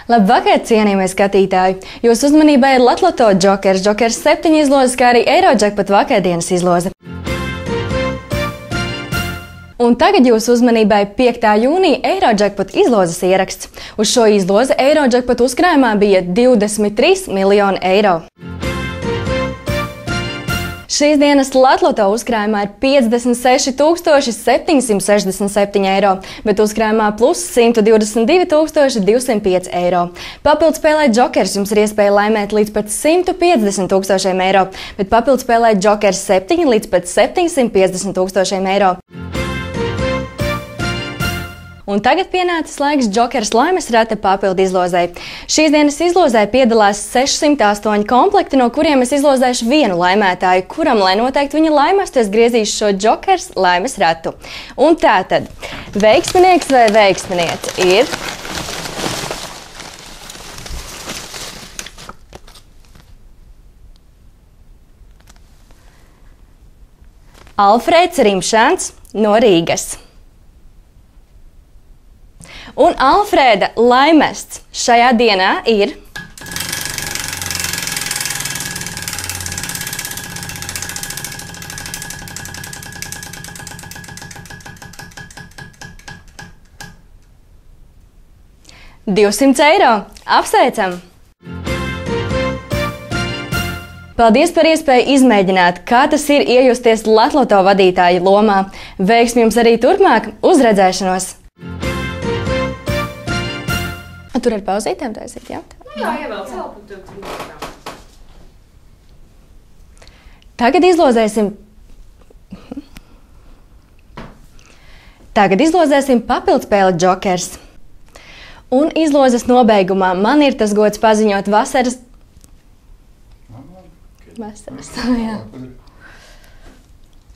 Labvakar, cienījamie skatītāji! Jūsu uzmanībai ir Latloto Džokers, Džokers 7 izlozes, kā arī Eirojackpot vakardienas izloze. Un tagad jūsu uzmanībai 5. jūnija Eirojackpot izlozes ieraksts. Uz šo izlozi Eirojackpot uzkrājumā bija 23 miljoni eiro. Šīs dienas Latloto uzkrājumā ir 56 767 eiro, bet uzkrājumā plus 122 205 eiro. Papildu spēlē Džokers jums ir iespēja laimēt līdz pat 150 000 eiro, bet papildu spēlē Džokers 7 līdz pat 750 000 eiro. Un tagad pienācis laiks Džokers laimes rata papildu izlozei. Šīs dienas izlozē piedalās 608 komplekti, no kuriem es izlozēšu vienu laimētāju, kuram, lai noteikti viņa laimēs, es griezīšu šo Džokers laimes ratu. Un tātad, veiksminieks vai veiksminiece ir Alfrēds Rimšāns no Rīgas. Un Alfrēda laimests šajā dienā ir $200 eiro. Apsveicam! Paldies par iespēju izmēģināt, kā tas ir iejusties Latloto vadītāja lomā. Veiksmi jums arī turpmāk! Uz redzēšanos! Tur ar pauzītēm taisīt, jā? Jā, ievēl celpu. Tagad izlozēsim papildspēli Džokers. Un izlozes nobeigumā man ir tas gods paziņot vasaras... Jā.